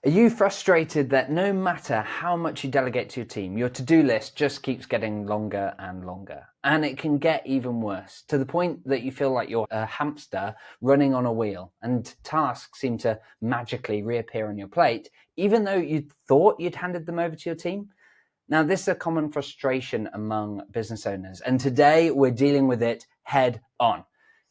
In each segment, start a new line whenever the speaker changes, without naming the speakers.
Are you frustrated that no matter how much you delegate to your team, your to-do list just keeps getting longer and longer? And it can get even worse, to the point that you feel like you're a hamster running on a wheel and tasks seem to magically reappear on your plate, even though you thought you'd handed them over to your team? Now, this is a common frustration among business owners, and today we're dealing with it head on.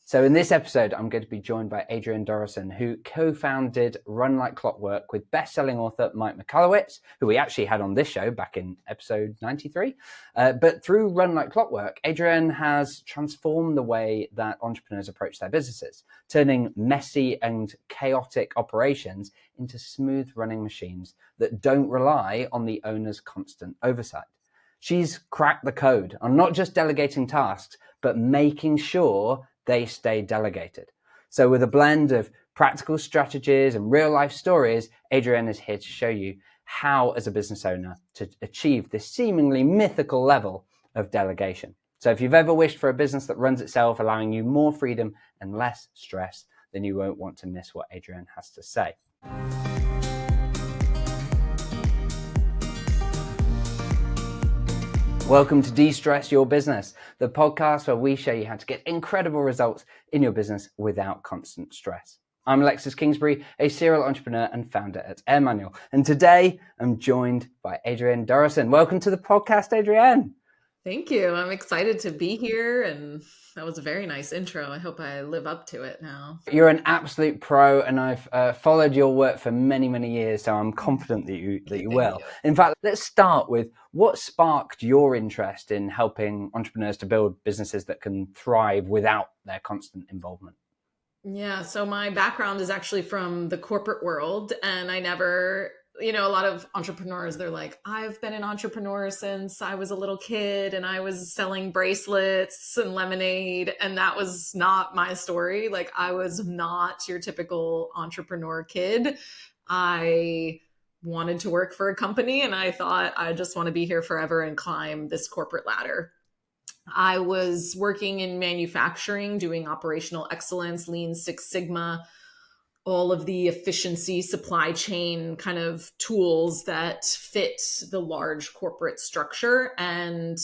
So in this episode, I'm going to be joined by Adrienne Dorison, who co-founded Run Like Clockwork with best-selling author Mike Michalowicz, who we actually had on this show back in episode 93. But through Run Like Clockwork, Adrienne has transformed the way that entrepreneurs approach their businesses, turning messy and chaotic operations into smooth-running machines that don't rely on the owner's constant oversight. She's cracked the code on not just delegating tasks, but making sure they stay delegated. So with a blend of practical strategies and real life stories, Adrienne is here to show you how, as a business owner, to achieve this seemingly mythical level of delegation. So if you've ever wished for a business that runs itself, allowing you more freedom and less stress, then you won't want to miss what Adrienne has to say. Welcome to De-Stress Your Business, the podcast where we show you how to get incredible results in your business without constant stress. I'm Alexis Kingsbury, a serial entrepreneur and founder at AirManual. And today I'm joined by Adrienne Dorison. Welcome to the podcast, Adrienne.
Thank you. I'm excited to be here, and that was a very nice intro. I hope I live up to it now.
You're an absolute pro, and I've followed your work for many, many years, so I'm confident that you will. In fact, let's start with what sparked your interest in helping entrepreneurs to build businesses that can thrive without their constant involvement.
Yeah, so my background is actually from the corporate world, and I never... a lot of entrepreneurs, they're like, I've been an entrepreneur since I was a little kid and I was selling bracelets and lemonade. And that was not my story. Like, I was not your typical entrepreneur kid. I wanted to work for a company and I thought, I just want to be here forever and climb this corporate ladder. I was working in manufacturing, doing operational excellence, Lean Six Sigma, all of the efficiency supply chain kind of tools that fit the large corporate structure, and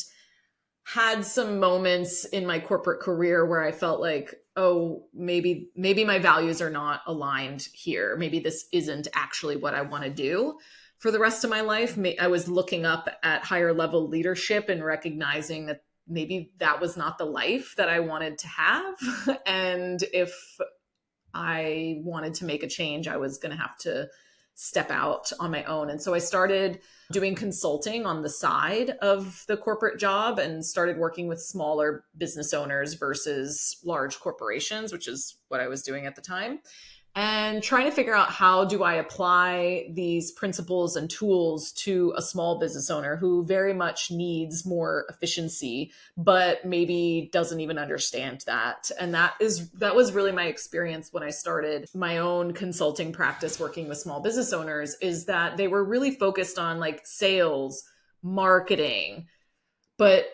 had some moments in my corporate career where I felt like, oh, maybe my values are not aligned here. Maybe this isn't actually what I want to do for the rest of my life. I was looking up at higher level leadership and recognizing that maybe that was not the life that I wanted to have. And if I wanted to make a change, I was going to have to step out on my own. And so I started doing consulting on the side of the corporate job and started working with smaller business owners versus large corporations, which is what I was doing at the time. And trying to figure out, how do I apply these principles and tools to a small business owner who very much needs more efficiency, but maybe doesn't even understand that. And that was really my experience when I started my own consulting practice working with small business owners, is that they were really focused on like sales, marketing, but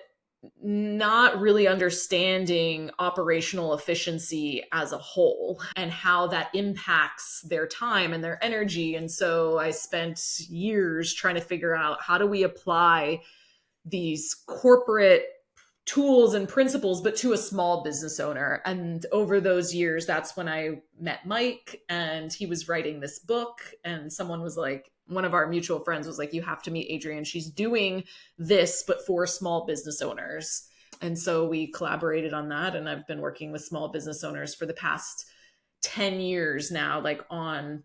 not really understanding operational efficiency as a whole and how that impacts their time and their energy. And so I spent years trying to figure out, how do we apply these corporate tools and principles, but to a small business owner. And over those years, that's when I met Mike, and he was writing this book, and someone was like, one of our mutual friends was like, you have to meet Adrienne. She's doing this, but for small business owners. And so we collaborated on that. And I've been working with small business owners for the past 10 years now, like on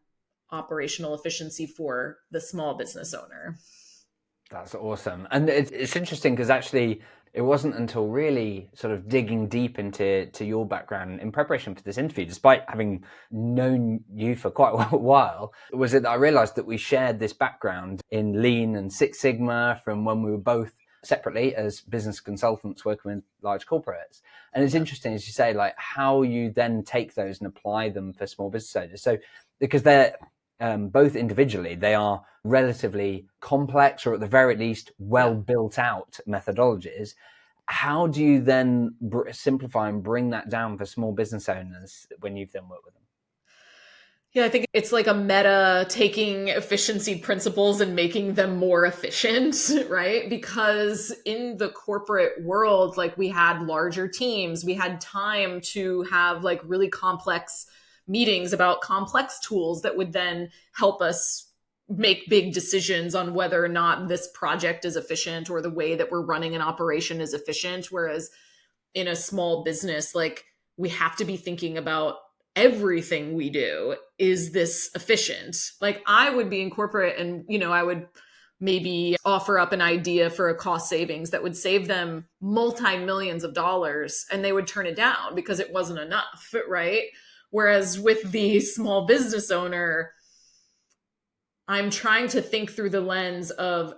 operational efficiency for the small business owner.
That's awesome. And it's interesting because actually it wasn't until really sort of digging deep into your background in preparation for this interview, despite having known you for quite a while, was it that I realized that we shared this background in Lean and Six Sigma from when we were both separately as business consultants working with large corporates. And it's interesting, as you say, like how you then take those and apply them for small business owners. So because they're both individually, they are relatively complex, or at the very least well built out methodologies. How do you then simplify and bring that down for small business owners when you've then worked with them?
Yeah, I think it's like a meta taking efficiency principles and making them more efficient, right? Because in the corporate world, like we had larger teams, we had time to have like really complex meetings about complex tools that would then help us make big decisions on whether or not this project is efficient or the way that we're running an operation is efficient. Whereas in a small business, like we have to be thinking about everything we do. Is this efficient? Like I would be in corporate and, I would maybe offer up an idea for a cost savings that would save them multi-millions of dollars and they would turn it down because it wasn't enough, right? Whereas with the small business owner, I'm trying to think through the lens of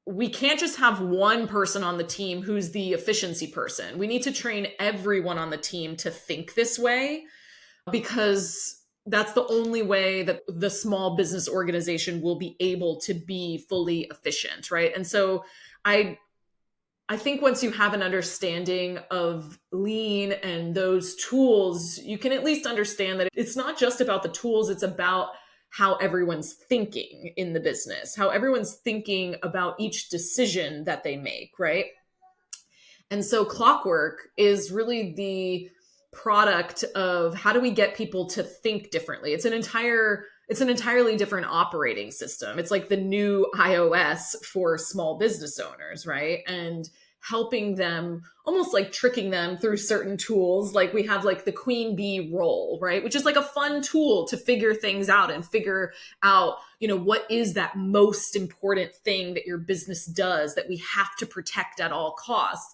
we can't just have one person on the team who's the efficiency person. We need to train everyone on the team to think this way because that's the only way that the small business organization will be able to be fully efficient, right? And so I think once you have an understanding of lean and those tools, you can at least understand that it's not just about the tools, it's about how everyone's thinking in the business, how everyone's thinking about each decision that they make, right? And so Clockwork is really the product of how do we get people to think differently? It's an entirely different operating system. It's like the new iOS for small business owners, right? And helping them, almost like tricking them through certain tools. Like we have like the queen bee role, right? Which is like a fun tool to figure things out and figure out, what is that most important thing that your business does that we have to protect at all costs.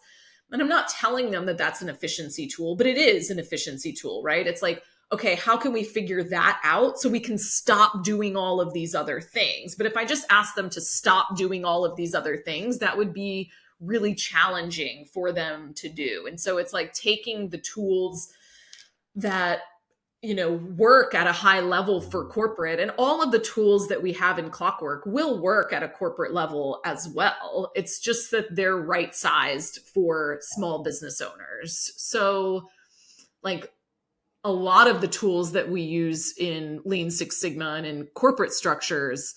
And I'm not telling them that that's an efficiency tool, but it is an efficiency tool, right? It's like, okay, how can we figure that out so we can stop doing all of these other things? But if I just ask them to stop doing all of these other things, that would be really challenging for them to do. And so it's like taking the tools that, work at a high level for corporate, and all of the tools that we have in Clockwork will work at a corporate level as well. It's just that they're right sized for small business owners. So like a lot of the tools that we use in Lean Six Sigma and in corporate structures,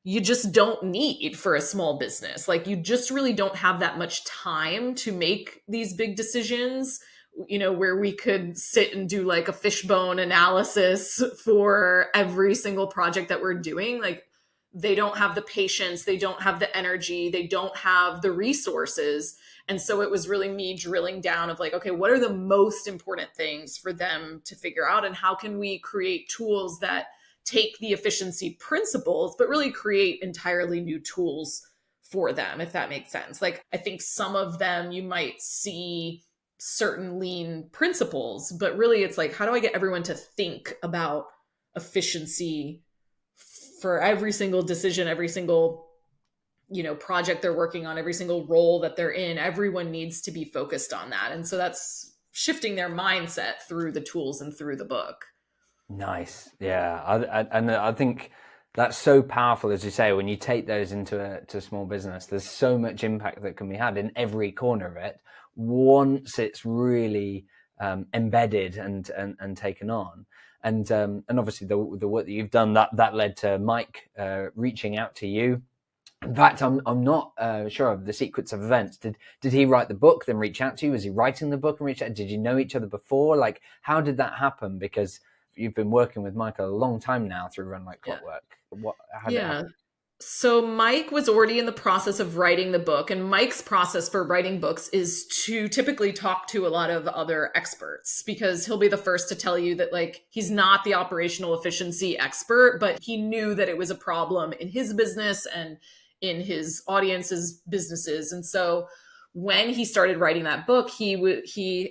you just don't need for a small business. Like you just really don't have that much time to make these big decisions, where we could sit and do like a fishbone analysis for every single project that we're doing. Like they don't have the patience, they don't have the energy, they don't have the resources. And so it was really me drilling down of like, okay, what are the most important things for them to figure out? And how can we create tools that take the efficiency principles, but really create entirely new tools for them, if that makes sense. Like, I think some of them you might see certain lean principles, but really it's like, how do I get everyone to think about efficiency for every single decision, every single, project they're working on, every single role that they're in? Everyone needs to be focused on that. And so that's shifting their mindset through the tools and through the book.
Nice. Yeah. I think that's so powerful, as you say, when you take those into a small business, there's so much impact that can be had in every corner of it once it's really embedded and taken on. And obviously the work that you've done, that led to Mike reaching out to you. In fact, I'm not sure of the sequence of events. Did he write the book, then reach out to you? Was he writing the book and reach out? Did you know each other before? Like, how did that happen? Because you've been working with Mike a long time now through Run Like Clockwork. How did it happen?
So Mike was already in the process of writing the book, and Mike's process for writing books is to typically talk to a lot of other experts, because he'll be the first to tell you that like he's not the operational efficiency expert, but he knew that it was a problem in his business and in his audience's businesses. And so when he started writing that book, we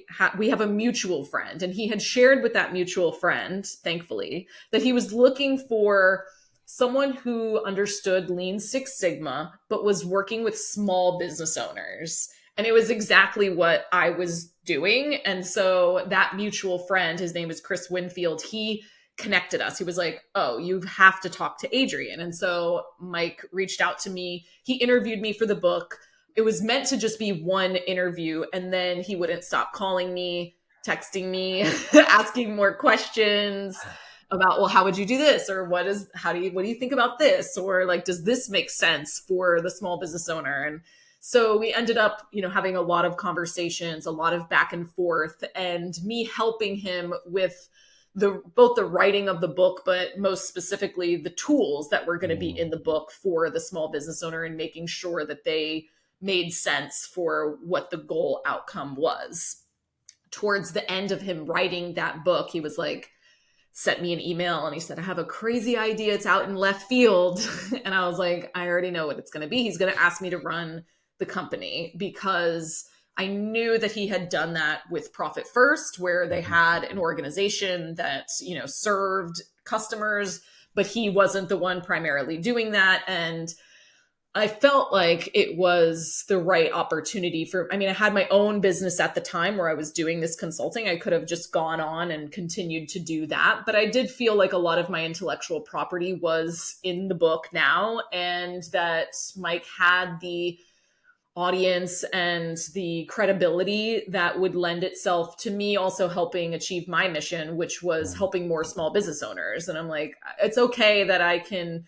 have a mutual friend, and he had shared with that mutual friend, thankfully, that he was looking for someone who understood Lean Six Sigma, but was working with small business owners. And it was exactly what I was doing. And so that mutual friend, his name is Chris Winfield, he connected us. He was like, oh, you have to talk to Adrienne. And so Mike reached out to me. He interviewed me for the book. It was meant to just be one interview. And then he wouldn't stop calling me, texting me, asking more questions. about, well, how would you do this? Or what do you think about this? Or like, does this make sense for the small business owner? And so we ended up, having a lot of conversations, a lot of back and forth, and me helping him with both the writing of the book, but most specifically the tools that were going to be in the book for the small business owner, and making sure that they made sense for what the goal outcome was. Towards the end of him writing that book, he was like, sent me an email and he said, I have a crazy idea. It's out in left field. And I was like, I already know what it's going to be. He's going to ask me to run the company, because I knew that he had done that with Profit First, where they had an organization that, served customers, but he wasn't the one primarily doing that. And I felt like it was the right opportunity I had my own business at the time where I was doing this consulting. I could have just gone on and continued to do that. But I did feel like a lot of my intellectual property was in the book now, and that Mike had the audience and the credibility that would lend itself to me also helping achieve my mission, which was helping more small business owners. And I'm like, it's okay that I can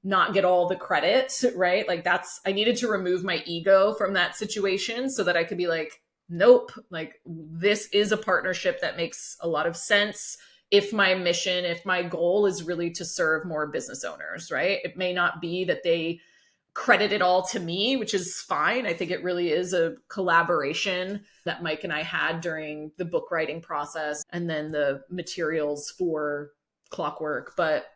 not get all the credit, right? Like I needed to remove my ego from that situation so that I could be like, nope, like this is a partnership that makes a lot of sense. If my goal is really to serve more business owners, right? It may not be that they credit it all to me, which is fine. I think it really is a collaboration that Mike and I had during the book writing process, and then the materials for Clockwork. But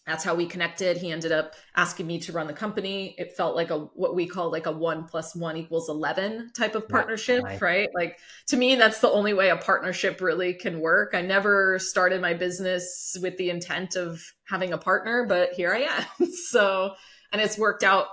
that's how we connected. He ended up asking me to run the company. It felt like what we call like a 1 + 1 = 11 type of partnership, right? Like to me, that's the only way a partnership really can work. I never started my business with the intent of having a partner, but here I am. And it's worked out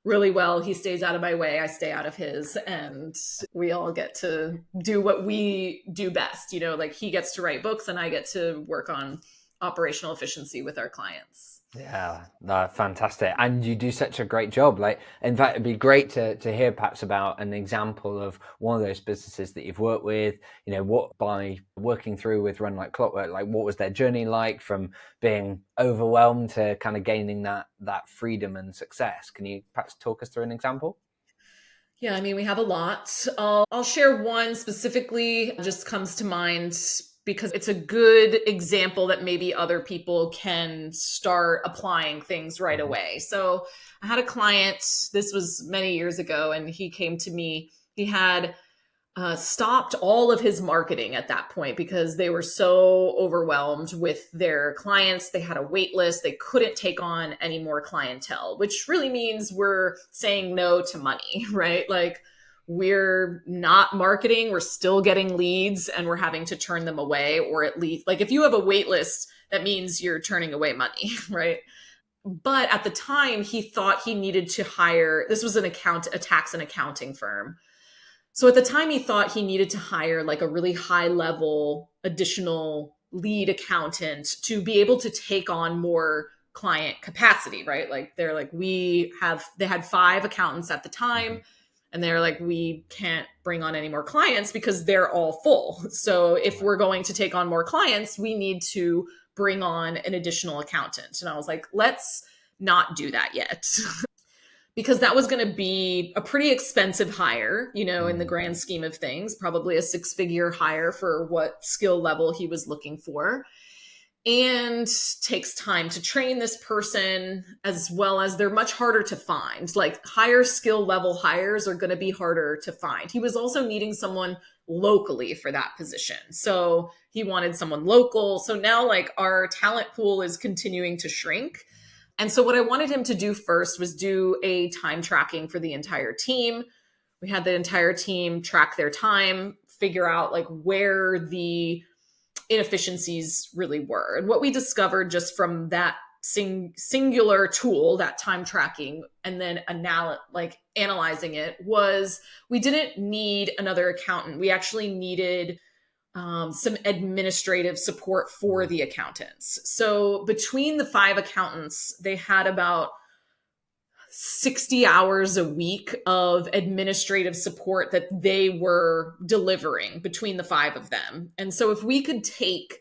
really well. He stays out of my way, I stay out of his, and we all get to do what we do best. Like he gets to write books and I get to work on operational efficiency with our clients.
Yeah, no, fantastic. And you do such a great job. Like, in fact, it'd be great to hear perhaps about an example of one of those businesses that you've worked with, what by working through with Run Like Clockwork, like what was their journey like from being overwhelmed to kind of gaining that freedom and success? Can you perhaps talk us through an example?
Yeah, we have a lot. I'll share one specifically, just comes to mind because it's a good example that maybe other people can start applying things right away. So I had a client, this was many years ago, and he came to me. He had stopped all of his marketing at that point because they were so overwhelmed with their clients. They had a wait list. They couldn't take on any more clientele, which really means we're saying no to money, right? Like we're not marketing, we're still getting leads and we're having to turn them away, or at least like if you have a wait list, that means you're turning away money, right? But at the time he thought he needed to hire, this was a tax and accounting firm. So at the time he thought he needed to hire like a really high level additional lead accountant to be able to take on more client capacity, right? Like they're like, they had 5 accountants at the time. And they're like, we can't bring on any more clients because they're all full. So if we're going to take on more clients, we need to bring on an additional accountant. And I was like, let's not do that yet. Because that was going to be a pretty expensive hire, in the grand scheme of things, probably a 6-figure hire for what skill level he was looking for. And takes time to train this person, as well as they're much harder to find. Like higher skill level hires are going to be harder to find. He was also needing someone locally for that position. So he wanted someone local. So now like our talent pool is continuing to shrink. And so what I wanted him to do first was do a time tracking for the entire team. We had the entire team track their time, figure out like where the inefficiencies really were. And what we discovered just from that singular tool, that time tracking, and then analyzing it, was we didn't need another accountant. We actually needed some administrative support for the accountants. So between the 5 accountants, they had about 60 hours a week of administrative support that they were delivering between the 5 of them. And so if we could take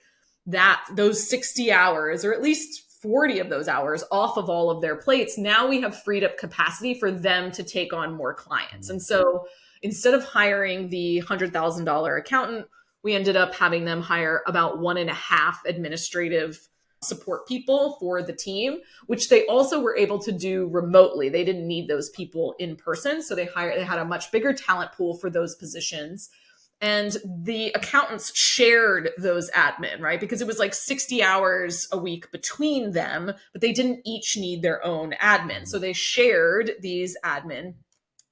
those 60 hours, or at least 40 of those hours off of all of their plates, now we have freed up capacity for them to take on more clients. And so instead of hiring the $100,000 accountant, we ended up having them hire about 1.5 administrative support people for the team, which they also were able to do remotely. They didn't need those people in person. So they had a much bigger talent pool for those positions. And the accountants shared those admin, right? Because it was like 60 hours a week between them, but they didn't each need their own admin. So they shared these admin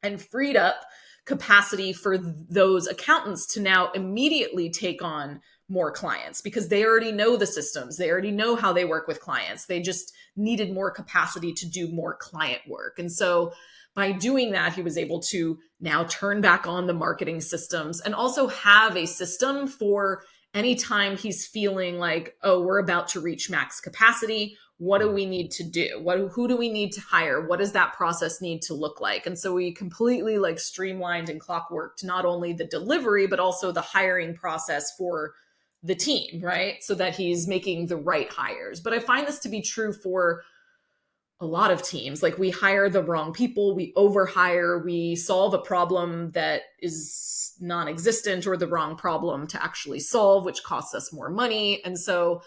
and freed up capacity for those accountants to now immediately take on more clients because they already know the systems. They already know how they work with clients. They just needed more capacity to do more client work. And so by doing that, he was able to now turn back on the marketing systems and also have a system for anytime he's feeling like, oh, we're about to reach max capacity. What do we need to do? Who do we need to hire? What does that process need to look like? And so we completely like streamlined and clockworked not only the delivery, but also the hiring process for the team, right? So that he's making the right hires. But I find this to be true for a lot of teams. Like we hire the wrong people, we overhire, we solve a problem that is non-existent or the wrong problem to actually solve, which costs us more money. And so,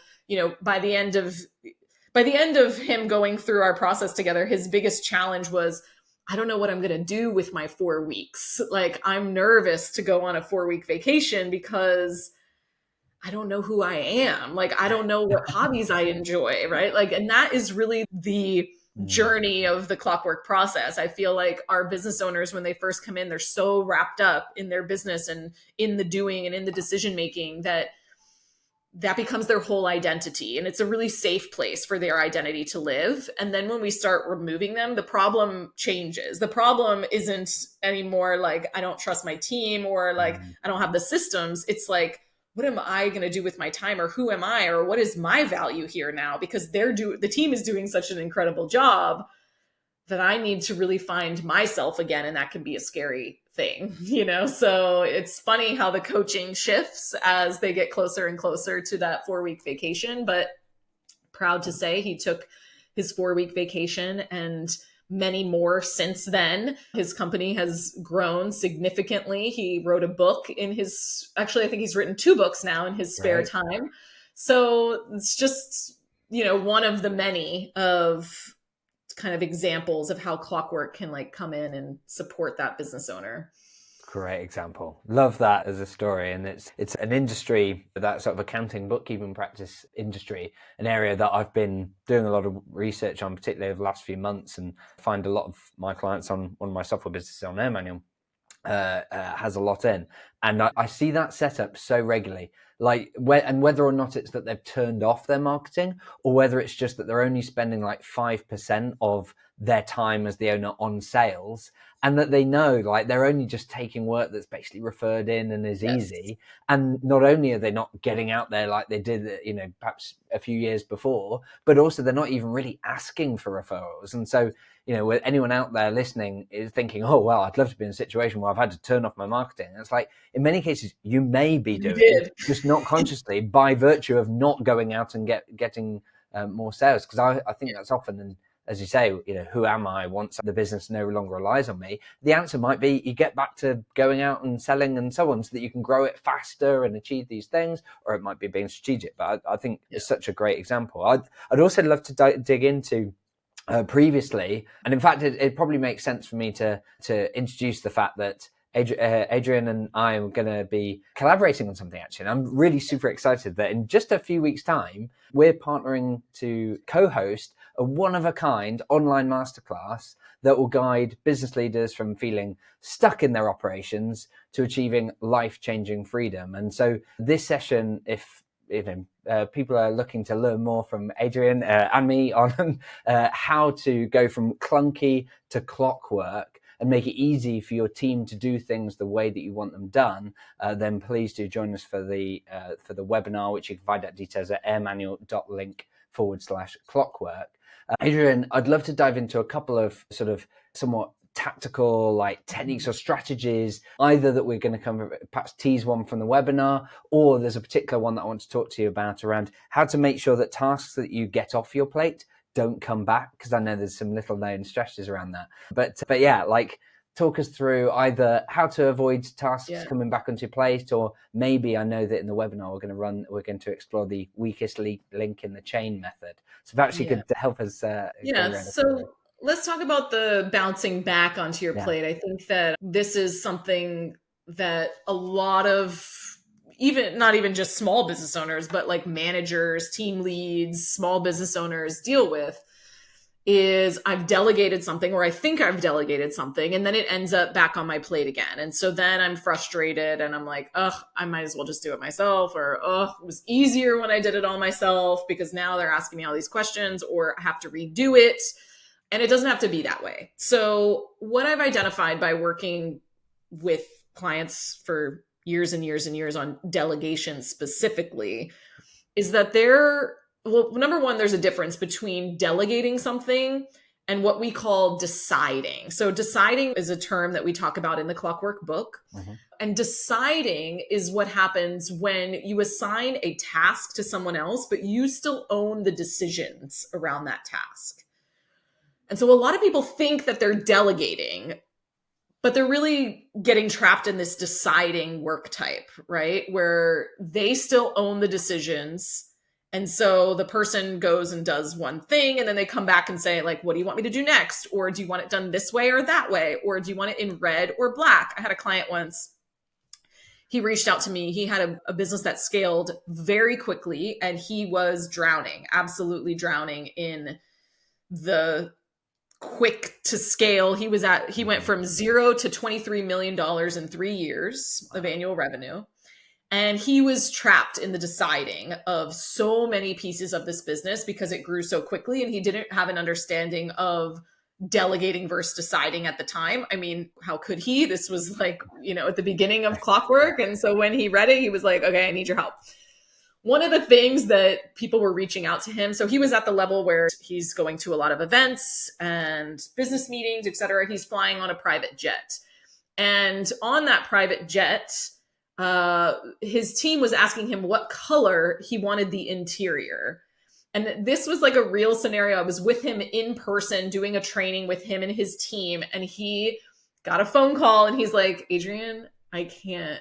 by the end of him going through our process together, his biggest challenge was, I don't know what I'm going to do with my 4 weeks. Like I'm nervous to go on a 4-week vacation because I don't know who I am. Like, I don't know what hobbies I enjoy, right? Like, and that is really the journey of the clockwork process. I feel like our business owners, when they first come in, they're so wrapped up in their business and in the doing and in the decision-making that becomes their whole identity. And it's a really safe place for their identity to live. And then when we start removing them, the problem changes. The problem isn't anymore like, I don't trust my team or like, I don't have the systems. It's like, what am I going to do with my time, or who am I, or what is my value here now? Because the team is doing such an incredible job that I need to really find myself again. And that can be a scary thing, So it's funny how the coaching shifts as they get closer and closer to that 4-week vacation, but proud to say he took his 4-week vacation and many more since then. His company has grown significantly. He wrote a book actually, I think he's written 2 books now in his spare time. So it's just, one of the many of kind of examples of how clockwork can like come in and support that business owner.
Great example. Love that as a story. And it's an industry, that sort of accounting, bookkeeping practice industry, an area that I've been doing a lot of research on, particularly over the last few months, and find a lot of my clients on one of my software businesses on AirManual has a lot in. And I see that setup so regularly, and whether or not it's that they've turned off their marketing, or whether it's just that they're only spending like 5% of their time as the owner on sales, and that they know like they're only just taking work that's basically referred in and is easy. And not only are they not getting out there like they did, perhaps a few years before, but also they're not even really asking for referrals. And so, with anyone out there listening is thinking, oh, well, I'd love to be in a situation where I've had to turn off my marketing. And it's like, in many cases, you may be doing it, just not consciously by virtue of not going out and getting more sales. Because I think that's often, and as you say, who am I once the business no longer relies on me? The answer might be you get back to going out and selling and so on so that you can grow it faster and achieve these things, or it might be being strategic. But I think it's such a great example. I'd also love to dig into previously, and in fact, it probably makes sense for me to introduce the fact that Adrienne and I are going to be collaborating on something, actually. And I'm really super excited that in just a few weeks' time, we're partnering to co-host a one-of-a-kind online masterclass that will guide business leaders from feeling stuck in their operations to achieving life-changing freedom. And so this session, if people are looking to learn more from Adrienne and me on how to go from clunky to clockwork and make it easy for your team to do things the way that you want them done, then please do join us for the webinar, which you can find out details at airmanual.link/clockwork. Adrienne, I'd love to dive into a couple of sort of somewhat tactical like techniques or strategies, either that we're going to perhaps tease one from the webinar, or there's a particular one that I want to talk to you about around how to make sure that tasks that you get off your plate don't come back, because I know there's some little known strategies around that. But yeah, like talk us through either how to avoid tasks coming back onto your plate, or maybe I know that in the webinar we're going to explore the weakest link in the chain method. So perhaps you could help us.
So let's talk about the bouncing back onto your plate. I think that this is something that a lot of not even just small business owners, but like managers, team leads, small business owners deal with, is I've delegated something, or I think I've delegated something, and then it ends up back on my plate again. And so then I'm frustrated and I'm like, I might as well just do it myself, or it was easier when I did it all myself because now they're asking me all these questions, or I have to redo it. And it doesn't have to be that way. So what I've identified by working with clients for years and years and years on delegation specifically is that number one, there's a difference between delegating something and what we call deciding. So deciding is a term that we talk about in the Clockwork book. Mm-hmm. And deciding is what happens when you assign a task to someone else, but you still own the decisions around that task. And so a lot of people think that they're delegating, but they're really getting trapped in this deciding work type, right? Where they still own the decisions. And so the person goes and does one thing, and then they come back and say, like, what do you want me to do next? Or do you want it done this way or that way? Or do you want it in red or black? I had a client once. He reached out to me. He had a business that scaled very quickly, and he was drowning, absolutely drowning in the quick to scale. He went from 0 to $23 million in 3 years of annual revenue. And he was trapped in the deciding of so many pieces of this business because it grew so quickly. And he didn't have an understanding of delegating versus deciding at the time. I mean, how could he? This was like, at the beginning of Clockwork. And so when he read it, he was like, okay, I need your help. One of the things that people were reaching out to him, so he was at the level where he's going to a lot of events and business meetings, et cetera. He's flying on a private jet. And on that private jet, his team was asking him what color he wanted the interior. And this was like a real scenario. I was with him in person doing a training with him and his team. And he got a phone call and he's like, Adrienne, I can't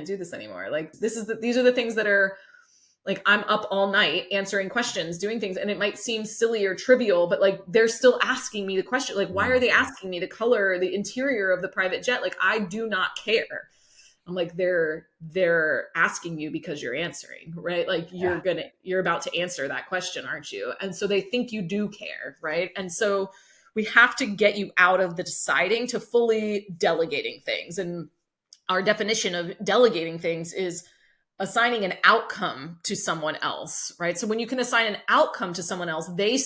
do this anymore. Like, these are the things that are like, I'm up all night answering questions, doing things. And it might seem silly or trivial, but like, they're still asking me the question, like, why are they asking me to color the interior of the private jet? Like, I do not care. I'm like, they're asking you because you're answering, right? Like you're about to answer that question, aren't you? And so they think you do care, right? And so we have to get you out of the deciding to fully delegating things. And our definition of delegating things is assigning an outcome to someone else, right? So when you can assign an outcome to someone else, they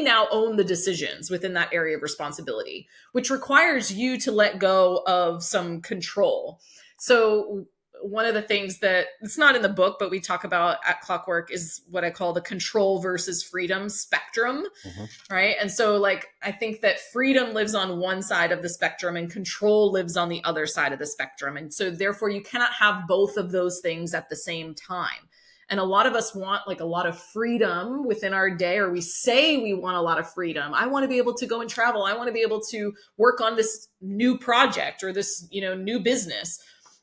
now own the decisions within that area of responsibility, which requires you to let go of some control. So one of the things that it's not in the book, but we talk about at Clockwork is what I call the control versus freedom spectrum, right? And so like, I think that freedom lives on one side of the spectrum and control lives on the other side of the spectrum. And so therefore you cannot have both of those things at the same time. And a lot of us want like a lot of freedom within our day, or we say we want a lot of freedom. I want to be able to go and travel. I want to be able to work on this new project or this, new business.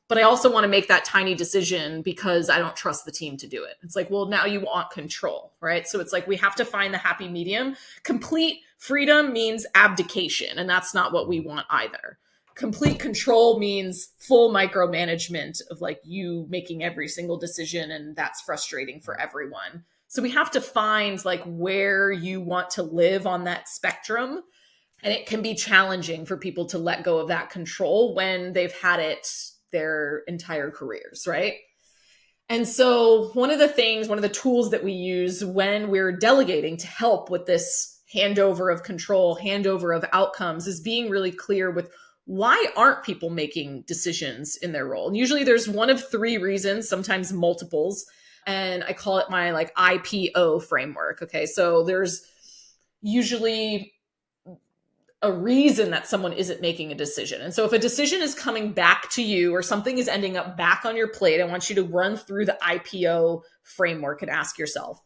But I also want to make that tiny decision because I don't trust the team to do it. It's like, well, now you want control, right? So it's like, we have to find the happy medium. Complete freedom means abdication, and that's not what we want either. Complete control means full micromanagement of like you making every single decision, and that's frustrating for everyone. So we have to find like where you want to live on that spectrum. And it can be challenging for people to let go of that control when they've had it their entire careers, right? And so one of the tools that we use when we're delegating to help with this handover of control, handover of outcomes, is being really clear with why aren't people making decisions in their role? And usually there's one of three reasons, sometimes multiples. And I call it my like IPO framework. Okay. So there's usually a reason that someone isn't making a decision. And so if a decision is coming back to you or something is ending up back on your plate, I want you to run through the IPO framework and ask yourself,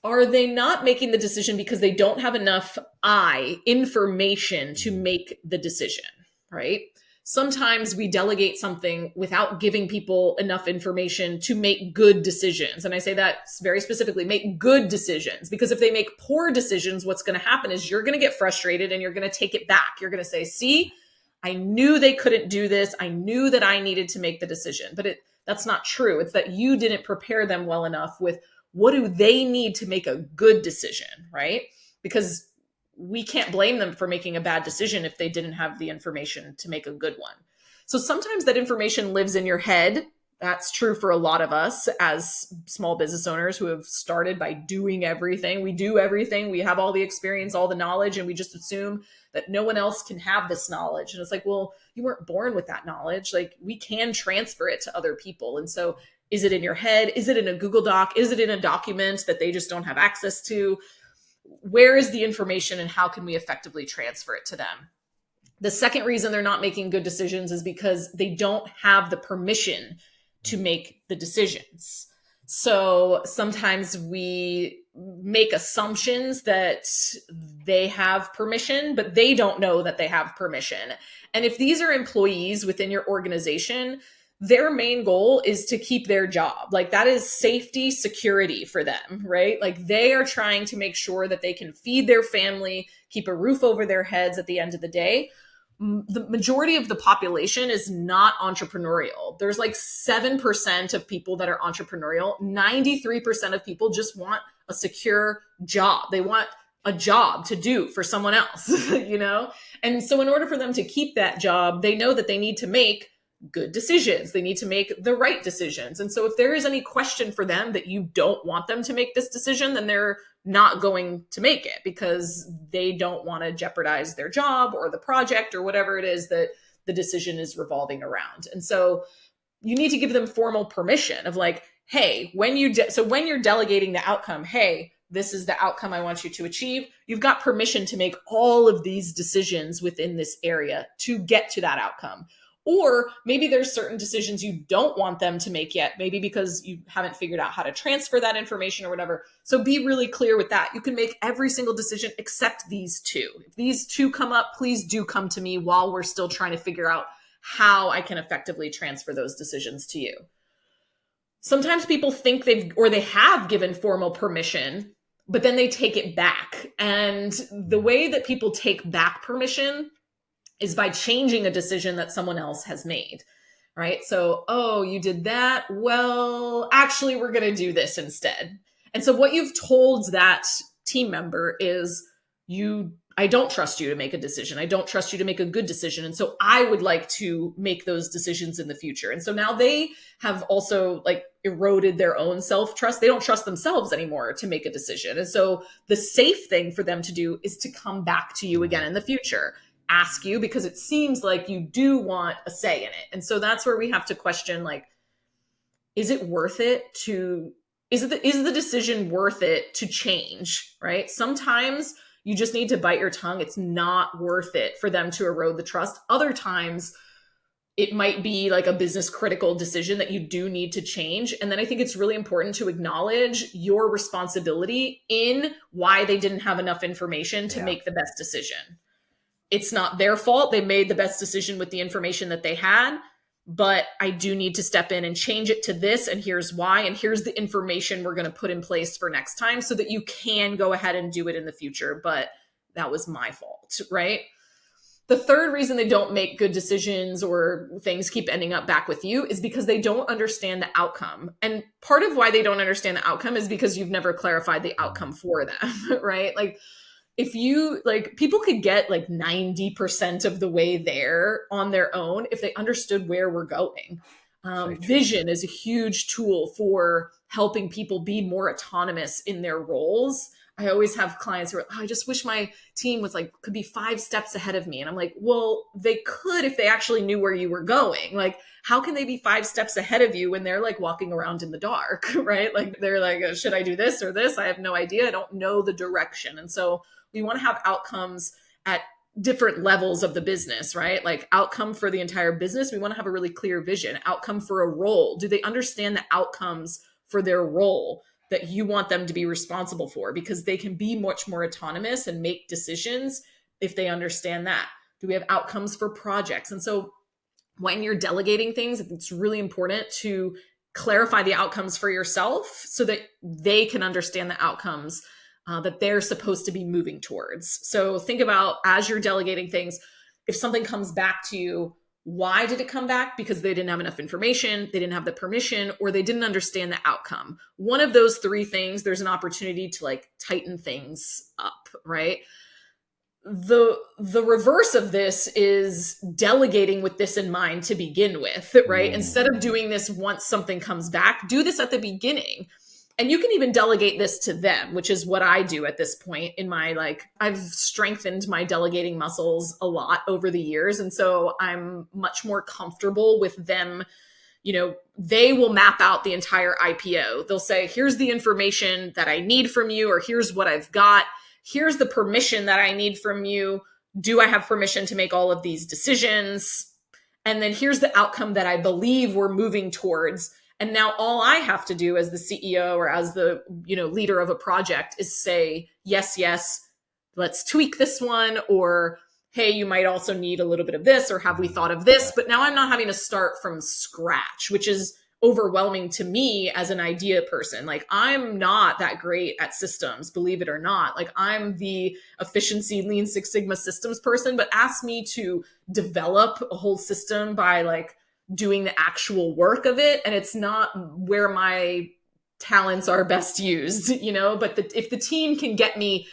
are they not making the decision because they don't have enough information to make the decision, right? Sometimes we delegate something without giving people enough information to make good decisions. And I say that very specifically, make good decisions, because if they make poor decisions, what's going to happen is you're going to get frustrated and you're going to take it back. You're going to say, see, I knew they couldn't do this. I knew that I needed to make the decision, but that's not true. It's that you didn't prepare them well enough with what do they need to make a good decision, right? Because we can't blame them for making a bad decision if they didn't have the information to make a good one. So sometimes that information lives in your head. That's true for a lot of us as small business owners who have started by doing everything. We do everything. We have all the experience, all the knowledge, and we just assume that no one else can have this knowledge. And it's like, well, you weren't born with that knowledge. Like, we can transfer it to other people. And so is it in your head? Is it in a Google Doc? Is it in a document that they just don't have access to? Where is the information and how can we effectively transfer it to them? The second reason they're not making good decisions is because they don't have the permission to make the decisions. So sometimes we make assumptions that they have permission, but they don't know that they have permission. And if these are employees within your organization, their main goal is to keep their job. Like, that is safety, security for them, right? Like, they are trying to make sure that they can feed their family, keep a roof over their heads at the end of the day. The majority of the population is not entrepreneurial. There's like 7% of people that are entrepreneurial. 93% of people just want a secure job. They want a job to do for someone else, you know? And so in order for them to keep that job, they know that they need to make good decisions. They need to make the right decisions. And so if there is any question for them that you don't want them to make this decision, then they're not going to make it because they don't want to jeopardize their job or the project or whatever it is that the decision is revolving around. And so you need to give them formal permission of like, hey, when you're delegating the outcome, hey, this is the outcome I want you to achieve. You've got permission to make all of these decisions within this area to get to that outcome. Or maybe there's certain decisions you don't want them to make yet, maybe because you haven't figured out how to transfer that information or whatever. So be really clear with that. You can make every single decision except these two. If these two come up, please do come to me while we're still trying to figure out how I can effectively transfer those decisions to you. Sometimes people think they have given formal permission, but then they take it back. And the way that people take back permission is by changing a decision that someone else has made, right? So, oh, you did that? Well, actually, we're going to do this instead. And so what you've told that team member is, I don't trust you to make a decision. I don't trust you to make a good decision. And so I would like to make those decisions in the future. And so now they have also like eroded their own self-trust. They don't trust themselves anymore to make a decision. And so the safe thing for them to do is to come back to you again in the future. Ask you because it seems like you do want a say in it. And so that's where we have to question, like, is it worth it to, is the decision worth it to change, right? Sometimes you just need to bite your tongue. It's not worth it for them to erode the trust. Other times it might be like a business critical decision that you do need to change. And then I think it's really important to acknowledge your responsibility in why they didn't have enough information to make the best decision. It's not their fault. They made the best decision with the information that they had, but I do need to step in and change it to this. And here's why. And here's the information we're going to put in place for next time so that you can go ahead and do it in the future. But that was my fault, right? The third reason they don't make good decisions or things keep ending up back with you is because they don't understand the outcome. And part of why they don't understand the outcome is because you've never clarified the outcome for them, right? Like, if you people could get like 90% of the way there on their own if they understood where we're going. Vision is a huge tool for helping people be more autonomous in their roles. I always have clients who are, I just wish my team was could be 5 steps ahead of me. And I'm like, well, they could if they actually knew where you were going. Like, how can they be 5 steps ahead of you when they're walking around in the dark, right? Like, they're like, should I do this or this? I have no idea. I don't know the direction. And so we want to have outcomes at different levels of the business, right? Like outcome for the entire business. We want to have a really clear vision. Outcome for a role. Do they understand the outcomes for their role that you want them to be responsible for? Because they can be much more autonomous and make decisions if they understand that. Do we have outcomes for projects? And so when you're delegating things, it's really important to clarify the outcomes for yourself so that they can understand the outcomes that they're supposed to be moving towards. So think about, as you're delegating things, if something comes back to you, why did it come back? Because they didn't have enough information, they didn't have the permission, or they didn't understand the outcome. One of those three things, there's an opportunity to like tighten things up, right? The reverse of this is delegating with this in mind to begin with, right? Instead of doing this once something comes back, do this at the beginning. And you can even delegate this to them, which is what I do at this point in my, like, I've strengthened my delegating muscles a lot over the years. And so I'm much more comfortable with them. You know, they will map out the entire IPO. They'll say, here's the information that I need from you, or here's what I've got. Here's the permission that I need from you. Do I have permission to make all of these decisions? And then here's the outcome that I believe we're moving towards. And now all I have to do as the CEO or as the, you know, leader of a project is say, yes, yes, let's tweak this one. Or, hey, you might also need a little bit of this, or have we thought of this? But now I'm not having to start from scratch, which is overwhelming to me as an idea person. Like, I'm not that great at systems, believe it or not. Like, I'm the efficiency Lean Six Sigma systems person, but ask me to develop a whole system by like doing the actual work of it. And it's not where my talents are best used, you know, but if the team can get me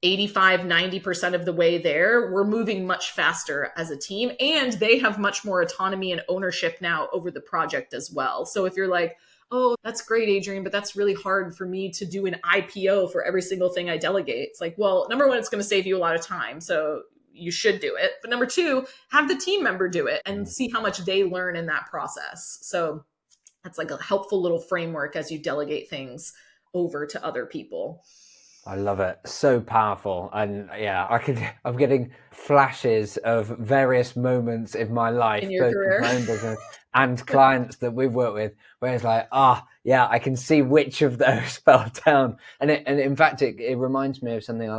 85, 90% of the way there, we're moving much faster as a team, and they have much more autonomy and ownership now over the project as well. So if you're like, oh, that's great, Adrienne, but that's really hard for me to do an IPO for every single thing I delegate. It's like, well, number one, it's going to save you a lot of time. So you should do it. But number two, have the team member do it and see how much they learn in that process. So that's like a helpful little framework as you delegate things over to other people.
I love it. So powerful. And yeah, I'm getting flashes of various moments in my life,
in your
both
career,
in my own business and clients that we've worked with, where it's like, yeah, I can see which of those fell down. And in fact, it reminds me of something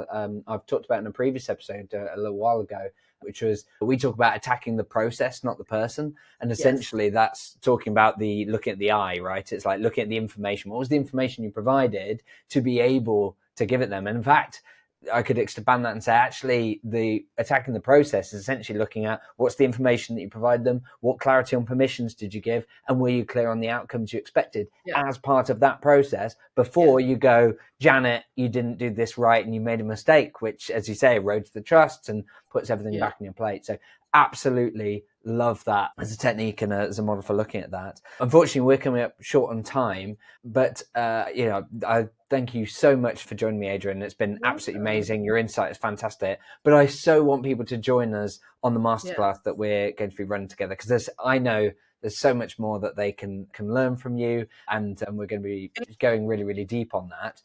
I've talked about in a previous episode a little while ago, which was, we talk about attacking the process, not the person. And essentially that's talking about looking at the eye, right? It's like looking at the information. What was the information you provided to be able to give it them? And in fact, I could expand that and say, actually, the attacking the process is essentially looking at what's the information that you provide them, what clarity on permissions did you give, and were you clear on the outcomes you expected as part of that process before you go, Janet, you didn't do this right and you made a mistake, which, as you say, erodes the trust and puts everything back on your plate. So absolutely love that as a technique and as a model for looking at that. Unfortunately, we're coming up short on time, but I thank you so much for joining me, Adrienne. It's been absolutely amazing. Your insight is fantastic, but I so want people to join us on the masterclass that we're going to be running together, because I know there's so much more that they can learn from you, and we're going to be going really, really deep on that.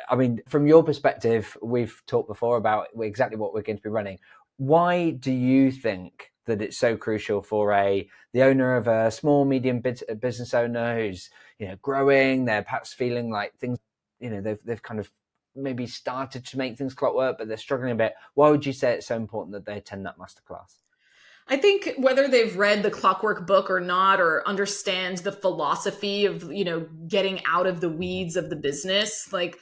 I mean, from your perspective, we've talked before about exactly what we're going to be running. Why do you think that it's so crucial for the owner of a small, medium business owner who's, growing, they're perhaps feeling like things, they've kind of maybe started to make things clockwork, but they're struggling a bit. Why would you say it's so important that they attend that masterclass?
I think whether they've read the Clockwork book or not, or understand the philosophy of, getting out of the weeds of the business, like,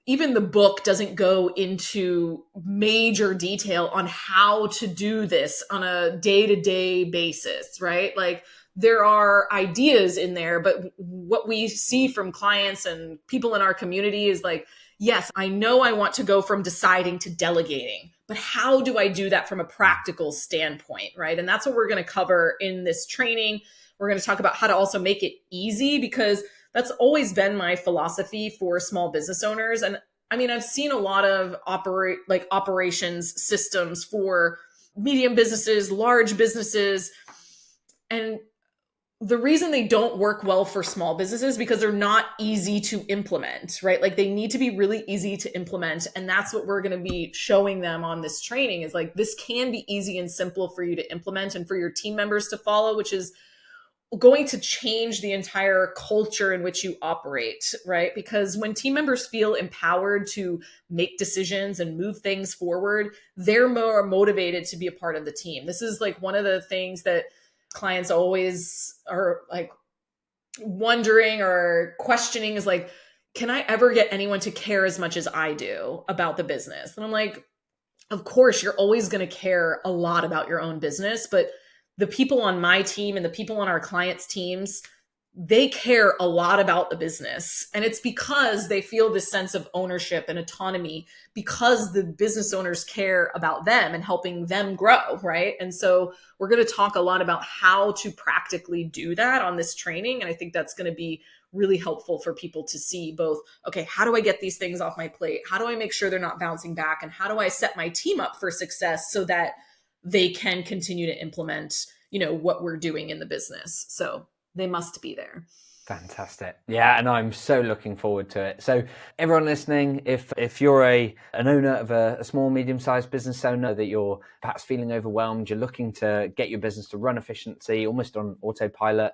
even the book doesn't go into major detail on how to do this on a day-to-day basis, right? Like, there are ideas in there, but what we see from clients and people in our community is like, yes, I know I want to go from deciding to delegating, but how do I do that from a practical standpoint, right? And that's what we're going to cover in this training. We're going to talk about how to also make it easy, because that's always been my philosophy for small business owners. And I mean, I've seen a lot of operations systems for medium businesses, large businesses. And the reason they don't work well for small businesses because they're not easy to implement, right? Like they need to be really easy to implement. And that's what we're going to be showing them on this training is like, this can be easy and simple for you to implement and for your team members to follow, which is going to change the entire culture in which you operate, right? Because when team members feel empowered to make decisions and move things forward, they're more motivated to be a part of the team. This is like one of the things that clients always are like wondering or questioning is like, can I ever get anyone to care as much as I do about the business? And I'm like, of course, you're always going to care a lot about your own business, but the people on my team and the people on our clients' teams, they care a lot about the business. And it's because they feel this sense of ownership and autonomy because the business owners care about them and helping them grow, right? And so we're going to talk a lot about how to practically do that on this training. And I think that's going to be really helpful for people to see both, okay, how do I get these things off my plate? How do I make sure they're not bouncing back? And how do I set my team up for success so that they can continue to implement, what we're doing in the business? So they must be there.
Fantastic. Yeah, and I'm so looking forward to it. So everyone listening, if you're an owner of a small, medium-sized business owner that you're perhaps feeling overwhelmed, you're looking to get your business to run efficiency, almost on autopilot,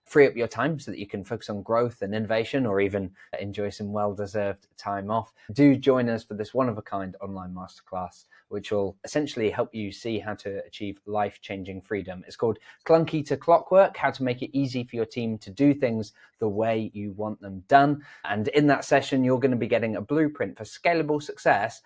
free up your time so that you can focus on growth and innovation or even enjoy some well-deserved time off, do join us for this one-of-a-kind online masterclass, which will essentially help you see how to achieve life-changing freedom. It's called Clunky to Clockwork, how to make it easy for your team to do things the way you want them done. And in that session, you're going to be getting a blueprint for scalable success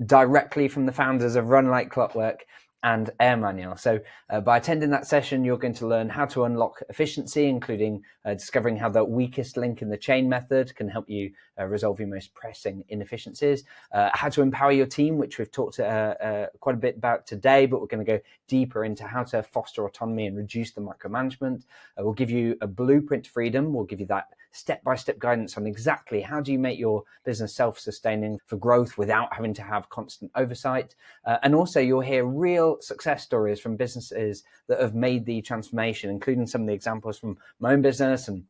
directly from the founders of Run Like Clockwork and AirManual. So by attending that session, you're going to learn how to unlock efficiency, including discovering how the weakest link in the chain method can help you resolve your most pressing inefficiencies, how to empower your team, which we've talked quite a bit about today, but we're going to go deeper into how to foster autonomy and reduce the micromanagement. We'll give you a blueprint to freedom. We'll give you that step-by-step guidance on exactly how do you make your business self-sustaining for growth without having to have constant oversight. And also you'll hear real success stories from businesses that have made the transformation, including some of the examples from my own business and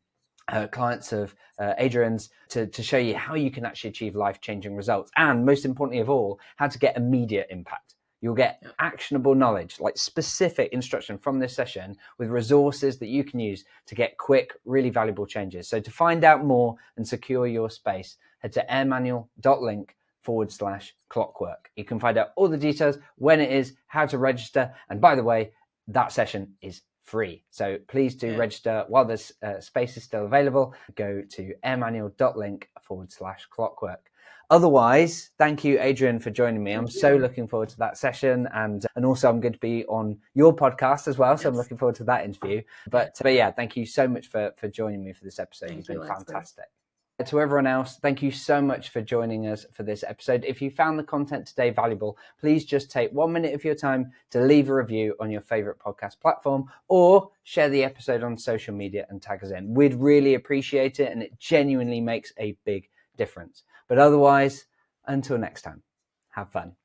clients of Adrienne's to show you how you can actually achieve life-changing results. And most importantly of all, how to get immediate impact. You'll get actionable knowledge, like specific instruction from this session with resources that you can use to get quick, really valuable changes. So to find out more and secure your space, head to airmanual.link/clockwork. You can find out all the details, when it is, how to register. And by the way, that session is free. So please do register while this space is still available. Go to airmanual.link/clockwork. Otherwise, thank you, Adrienne, for joining me. I'm so looking forward to that session. And also I'm going to be on your podcast as well. So I'm looking forward to that interview. But yeah, thank you so much for joining me for this episode. You've been fantastic. To everyone else, thank you so much for joining us for this episode. If you found the content today valuable, please just take 1 minute of your time to leave a review on your favorite podcast platform or share the episode on social media and tag us in. We'd really appreciate it, and it genuinely makes a big difference. But otherwise, until next time, have fun.